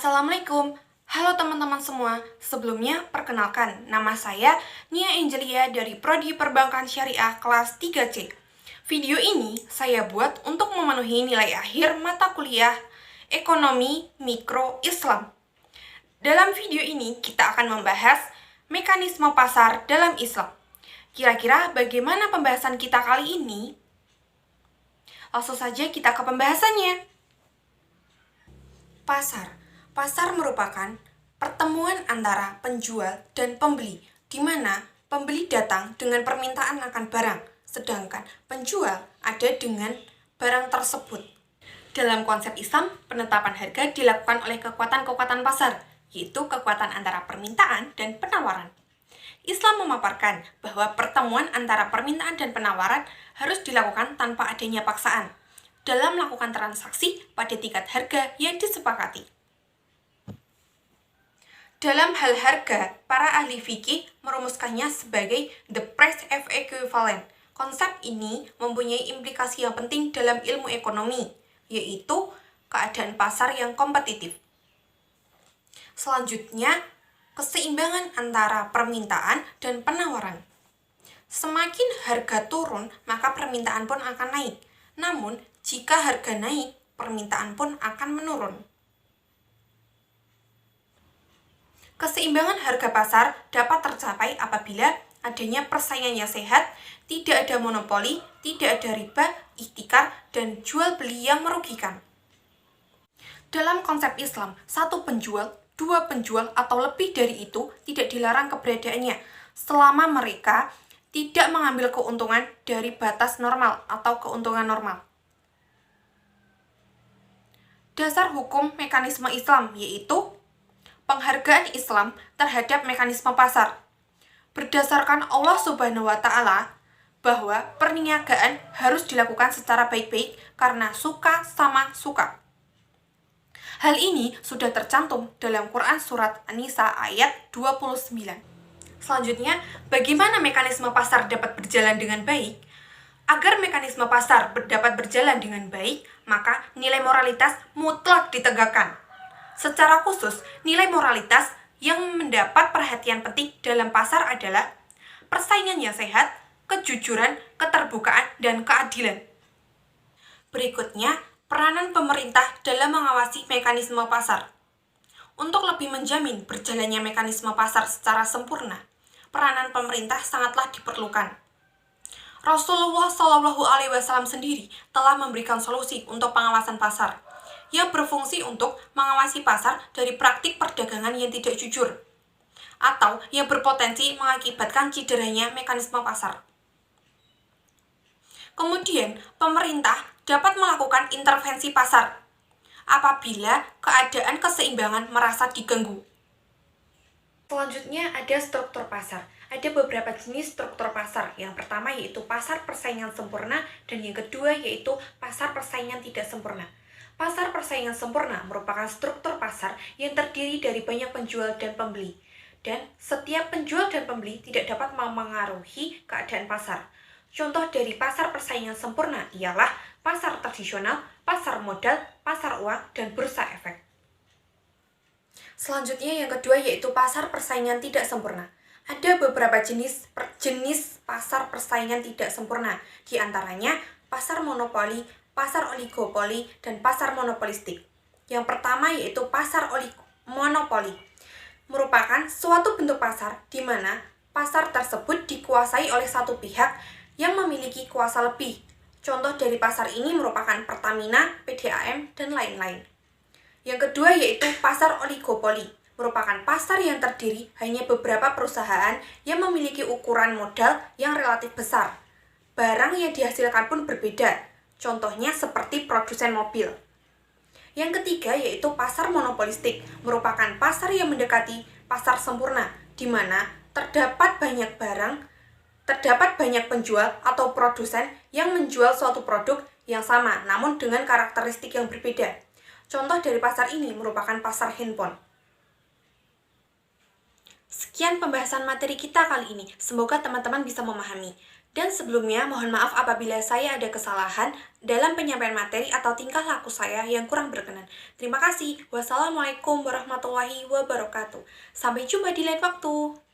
Assalamualaikum, halo teman-teman semua. Sebelumnya, perkenalkan, nama saya Nia Angelia dari Prodi Perbankan Syariah kelas 3C. Video ini saya buat untuk memenuhi nilai akhir mata kuliah Ekonomi Mikro Islam. Dalam video ini, kita akan membahas mekanisme pasar dalam Islam. Kira-kira bagaimana pembahasan kita kali ini? Langsung saja kita ke pembahasannya. Pasar merupakan pertemuan antara penjual dan pembeli, di mana pembeli datang dengan permintaan akan barang, sedangkan penjual ada dengan barang tersebut. Dalam konsep Islam, penetapan harga dilakukan oleh kekuatan-kekuatan pasar, yaitu kekuatan antara permintaan dan penawaran. Islam memaparkan bahwa pertemuan antara permintaan dan penawaran harus dilakukan tanpa adanya paksaan dalam melakukan transaksi pada tingkat harga yang disepakati. Dalam hal harga, para ahli fikih merumuskannya sebagai the price of equivalent. Konsep ini mempunyai implikasi yang penting dalam ilmu ekonomi, yaitu keadaan pasar yang kompetitif. Selanjutnya, keseimbangan antara permintaan dan penawaran. Semakin harga turun, maka permintaan pun akan naik. Namun, jika harga naik, permintaan pun akan menurun. Keseimbangan harga pasar dapat tercapai apabila adanya persaingan yang sehat, tidak ada monopoli, tidak ada riba, ihtikar, dan jual beli yang merugikan. Dalam konsep Islam, satu penjual, dua penjual, atau lebih dari itu tidak dilarang keberadaannya selama mereka tidak mengambil keuntungan dari batas normal atau keuntungan normal. Dasar hukum mekanisme Islam yaitu penghargaan Islam terhadap mekanisme pasar. Berdasarkan Allah Subhanahu wa Ta'ala, bahwa perniagaan harus dilakukan secara baik-baik karena suka sama suka. Hal ini sudah tercantum dalam Quran Surat An-Nisa ayat 29. Selanjutnya, bagaimana mekanisme pasar dapat berjalan dengan baik? Agar mekanisme pasar dapat berjalan dengan baik, maka nilai moralitas mutlak ditegakkan. Secara khusus, nilai moralitas yang mendapat perhatian penting dalam pasar adalah persaingan yang sehat, kejujuran, keterbukaan, dan keadilan. Berikutnya, peranan pemerintah dalam mengawasi mekanisme pasar. Untuk lebih menjamin berjalannya mekanisme pasar secara sempurna, peranan pemerintah sangatlah diperlukan. Rasulullah SAW sendiri telah memberikan solusi untuk pengawasan pasar, yang berfungsi untuk mengawasi pasar dari praktik perdagangan yang tidak jujur, atau yang berpotensi mengakibatkan cederanya mekanisme pasar. Kemudian, pemerintah dapat melakukan intervensi pasar apabila keadaan keseimbangan merasa diganggu. Selanjutnya ada struktur pasar. Ada beberapa jenis struktur pasar. Yang pertama yaitu pasar persaingan sempurna, dan yang kedua yaitu pasar persaingan tidak sempurna. Pasar persaingan sempurna merupakan struktur pasar yang terdiri dari banyak penjual dan pembeli, dan setiap penjual dan pembeli tidak dapat memengaruhi keadaan pasar. Contoh dari pasar persaingan sempurna ialah pasar tradisional, pasar modal, pasar uang, dan bursa efek. Selanjutnya yang kedua yaitu pasar persaingan tidak sempurna. Ada beberapa jenis pasar persaingan tidak sempurna, di antaranya pasar monopoli, pasar oligopoli, dan pasar monopolistik. Yang pertama yaitu pasar monopoli. Merupakan suatu bentuk pasar di mana pasar tersebut dikuasai oleh satu pihak yang memiliki kuasa lebih. Contoh dari pasar ini merupakan Pertamina, PDAM, dan lain-lain. Yang kedua yaitu pasar oligopoli. Merupakan pasar yang terdiri hanya beberapa perusahaan yang memiliki ukuran modal yang relatif besar. Barang yang dihasilkan pun berbeda. Contohnya seperti produsen mobil. Yang ketiga yaitu pasar monopolistik, merupakan pasar yang mendekati pasar sempurna, di mana terdapat banyak penjual atau produsen yang menjual suatu produk yang sama, namun dengan karakteristik yang berbeda. Contoh dari pasar ini merupakan pasar handphone. Sekian pembahasan materi kita kali ini. Semoga teman-teman bisa memahami. Dan sebelumnya, mohon maaf apabila saya ada kesalahan dalam penyampaian materi atau tingkah laku saya yang kurang berkenan. Terima kasih. Wassalamualaikum warahmatullahi wabarakatuh. Sampai jumpa di lain waktu.